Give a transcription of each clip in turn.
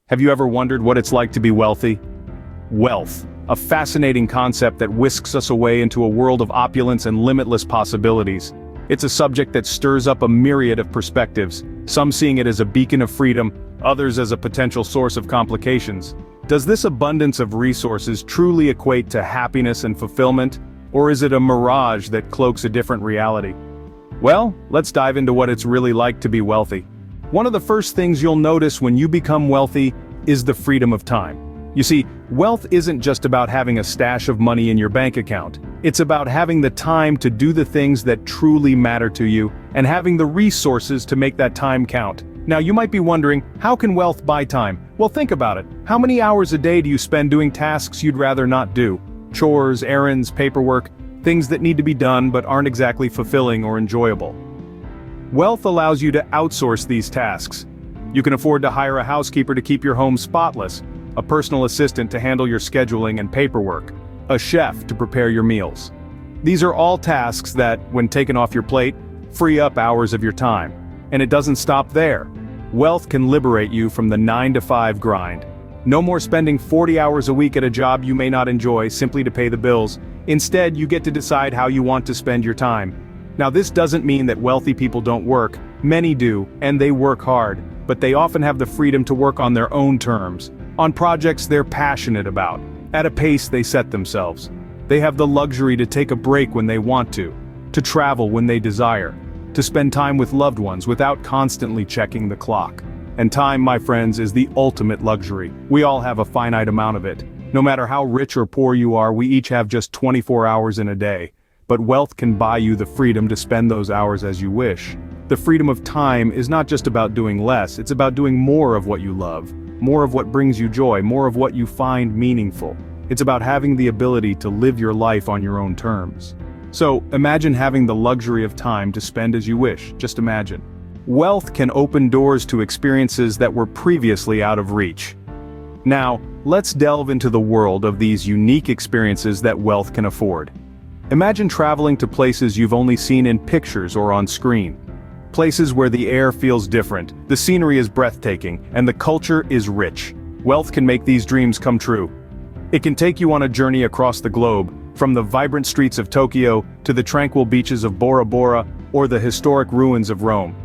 Have you ever wondered what it's like to be wealthy? Wealth, a fascinating concept that whisks us away into a world of opulence and limitless possibilities. It's a subject that stirs up a myriad of perspectives, some seeing it as a beacon of freedom, others as a potential source of complications. Does this abundance of resources truly equate to happiness and fulfillment, or is it a mirage that cloaks a different reality? Well, let's dive into what it's really like to be wealthy. One of the first things you'll notice when you become wealthy is the freedom of time. You see, wealth isn't just about having a stash of money in your bank account. It's about having the time to do the things that truly matter to you, and having the resources to make that time count. Now you might be wondering, how can wealth buy time? Well, think about it. How many hours a day do you spend doing tasks you'd rather not do? Chores, errands, paperwork, things that need to be done but aren't exactly fulfilling or enjoyable. Wealth allows you to outsource these tasks. You can afford to hire a housekeeper to keep your home spotless, a personal assistant to handle your scheduling and paperwork, a chef to prepare your meals. These are all tasks that, when taken off your plate, free up hours of your time. And it doesn't stop there. Wealth can liberate you from the 9-to-5 grind. No more spending 40 hours a week at a job you may not enjoy simply to pay the bills. Instead, you get to decide how you want to spend your time. Now, this doesn't mean that wealthy people don't work. Many do, and they work hard, but they often have the freedom to work on their own terms, on projects they're passionate about, at a pace they set themselves. They have the luxury to take a break when they want to travel when they desire, to spend time with loved ones without constantly checking the clock. And time, my friends, is the ultimate luxury. We all have a finite amount of it. No matter how rich or poor you are, we each have just 24 hours in a day. But wealth can buy you the freedom to spend those hours as you wish. The freedom of time is not just about doing less, it's about doing more of what you love, more of what brings you joy, more of what you find meaningful. It's about having the ability to live your life on your own terms. So, imagine having the luxury of time to spend as you wish, just imagine. Wealth can open doors to experiences that were previously out of reach. Now, let's delve into the world of these unique experiences that wealth can afford. Imagine traveling to places you've only seen in pictures or on screen. Places where the air feels different, the scenery is breathtaking, and the culture is rich. Wealth can make these dreams come true. It can take you on a journey across the globe, from the vibrant streets of Tokyo to the tranquil beaches of Bora Bora or the historic ruins of Rome.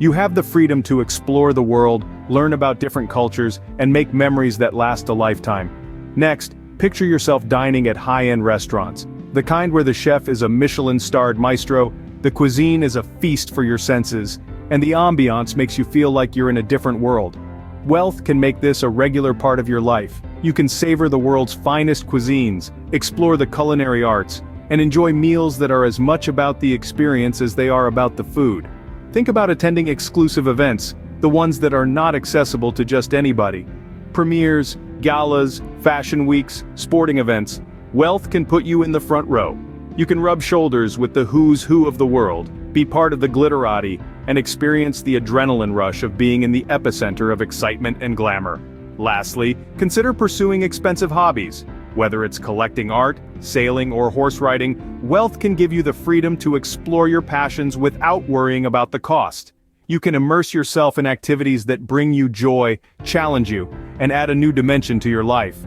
You have the freedom to explore the world, learn about different cultures, and make memories that last a lifetime. Next, picture yourself dining at high-end restaurants. The kind where the chef is a Michelin-starred maestro, the cuisine is a feast for your senses, and the ambiance makes you feel like you're in a different world. Wealth can make this a regular part of your life. You can savor the world's finest cuisines, explore the culinary arts, and enjoy meals that are as much about the experience as they are about the food. Think about attending exclusive events, the ones that are not accessible to just anybody. Premieres, galas, fashion weeks, sporting events. Wealth can put you in the front row. You can rub shoulders with the who's who of the world, be part of the glitterati, and experience the adrenaline rush of being in the epicenter of excitement and glamour. Lastly, consider pursuing expensive hobbies. Whether it's collecting art, sailing, or horse riding, wealth can give you the freedom to explore your passions without worrying about the cost. You can immerse yourself in activities that bring you joy, challenge you, and add a new dimension to your life.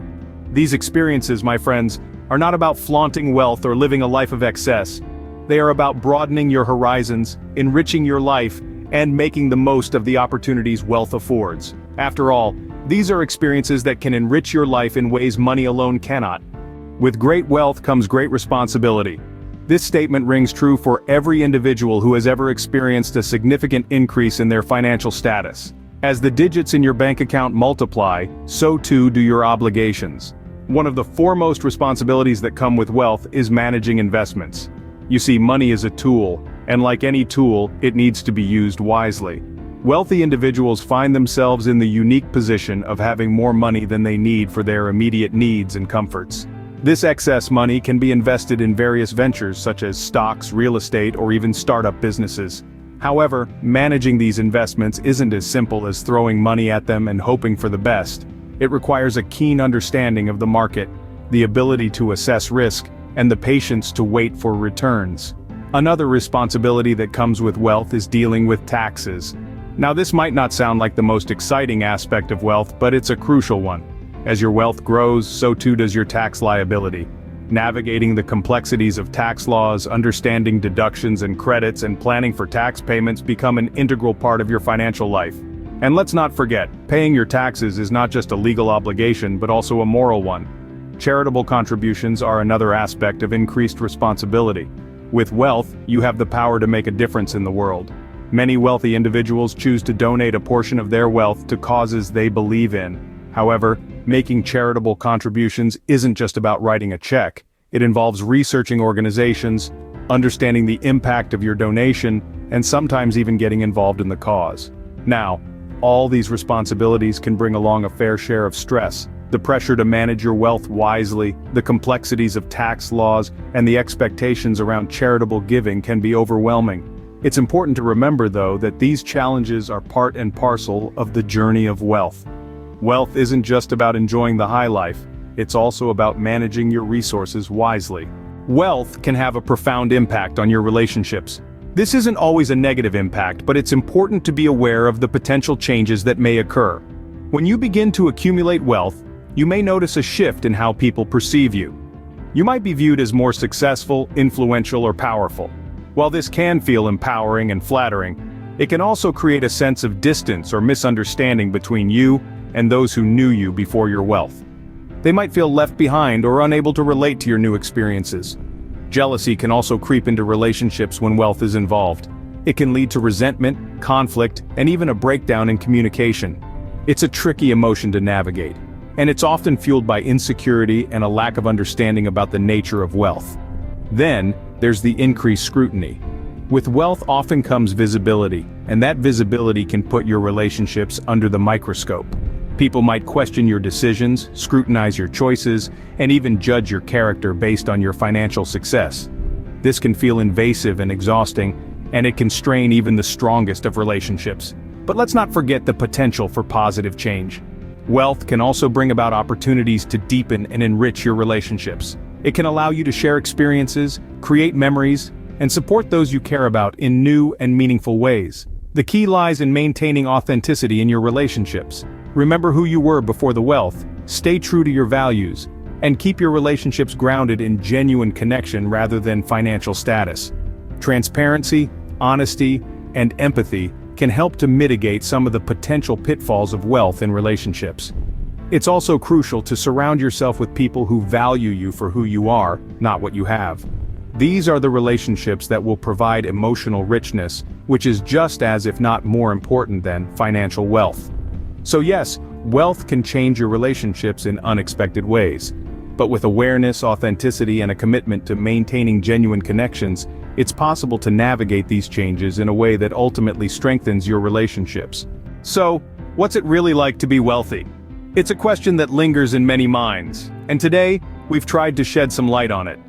These experiences, my friends, are not about flaunting wealth or living a life of excess. They are about broadening your horizons, enriching your life, and making the most of the opportunities wealth affords. After all, these are experiences that can enrich your life in ways money alone cannot. With great wealth comes great responsibility. This statement rings true for every individual who has ever experienced a significant increase in their financial status. As the digits in your bank account multiply, so too do your obligations. One of the foremost responsibilities that come with wealth is managing investments. You see, money is a tool, and like any tool, it needs to be used wisely. Wealthy individuals find themselves in the unique position of having more money than they need for their immediate needs and comforts. This excess money can be invested in various ventures such as stocks, real estate, or even startup businesses. However, managing these investments isn't as simple as throwing money at them and hoping for the best. It requires a keen understanding of the market, the ability to assess risk, and the patience to wait for returns. Another responsibility that comes with wealth is dealing with taxes. Now this might not sound like the most exciting aspect of wealth, but it's a crucial one. As your wealth grows, so too does your tax liability. Navigating the complexities of tax laws, understanding deductions and credits, and planning for tax payments become an integral part of your financial life. And let's not forget, paying your taxes is not just a legal obligation but also a moral one. Charitable contributions are another aspect of increased responsibility. With wealth, you have the power to make a difference in the world. Many wealthy individuals choose to donate a portion of their wealth to causes they believe in. However, making charitable contributions isn't just about writing a check. It involves researching organizations, understanding the impact of your donation, and sometimes even getting involved in the cause. Now, all these responsibilities can bring along a fair share of stress. The pressure to manage your wealth wisely, the complexities of tax laws, and the expectations around charitable giving can be overwhelming. It's important to remember, though, that these challenges are part and parcel of the journey of wealth. Wealth isn't just about enjoying the high life, it's also about managing your resources wisely. Wealth can have a profound impact on your relationships. This isn't always a negative impact, but it's important to be aware of the potential changes that may occur. When you begin to accumulate wealth, you may notice a shift in how people perceive you. You might be viewed as more successful, influential, or powerful. While this can feel empowering and flattering, it can also create a sense of distance or misunderstanding between you and those who knew you before your wealth. They might feel left behind or unable to relate to your new experiences. Jealousy can also creep into relationships when wealth is involved. It can lead to resentment, conflict, and even a breakdown in communication. It's a tricky emotion to navigate, and it's often fueled by insecurity and a lack of understanding about the nature of wealth. Then, there's the increased scrutiny. With wealth often comes visibility, and that visibility can put your relationships under the microscope. People might question your decisions, scrutinize your choices, and even judge your character based on your financial success. This can feel invasive and exhausting, and it can strain even the strongest of relationships. But let's not forget the potential for positive change. Wealth can also bring about opportunities to deepen and enrich your relationships. It can allow you to share experiences, create memories, and support those you care about in new and meaningful ways. The key lies in maintaining authenticity in your relationships. Remember who you were before the wealth, stay true to your values, and keep your relationships grounded in genuine connection rather than financial status. Transparency, honesty, and empathy can help to mitigate some of the potential pitfalls of wealth in relationships. It's also crucial to surround yourself with people who value you for who you are, not what you have. These are the relationships that will provide emotional richness, which is just as, if not more important than, financial wealth. So yes, wealth can change your relationships in unexpected ways. But with awareness, authenticity, and a commitment to maintaining genuine connections, it's possible to navigate these changes in a way that ultimately strengthens your relationships. So, what's it really like to be wealthy? It's a question that lingers in many minds, and today, we've tried to shed some light on it.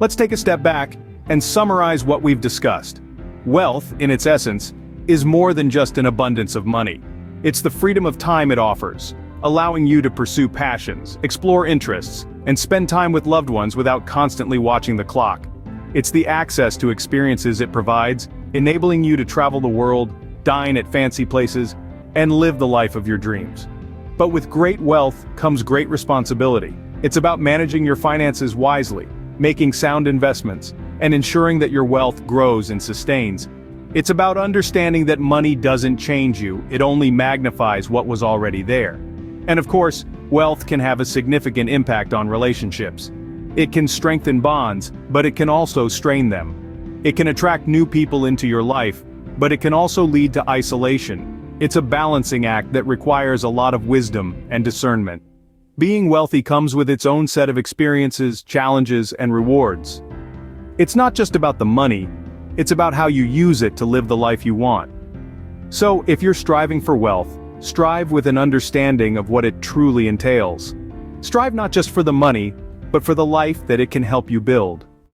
Let's take a step back and summarize what we've discussed. Wealth, in its essence, is more than just an abundance of money. It's the freedom of time it offers, allowing you to pursue passions, explore interests, and spend time with loved ones without constantly watching the clock. It's the access to experiences it provides, enabling you to travel the world, dine at fancy places, and live the life of your dreams. But with great wealth comes great responsibility. It's about managing your finances wisely, making sound investments, and ensuring that your wealth grows and sustains. It's about understanding that money doesn't change you, it only magnifies what was already there. And of course, wealth can have a significant impact on relationships. It can strengthen bonds, but it can also strain them. It can attract new people into your life, but it can also lead to isolation. It's a balancing act that requires a lot of wisdom and discernment. Being wealthy comes with its own set of experiences, challenges, and rewards. It's not just about the money, it's about how you use it to live the life you want. So, if you're striving for wealth, strive with an understanding of what it truly entails. Strive not just for the money, but for the life that it can help you build.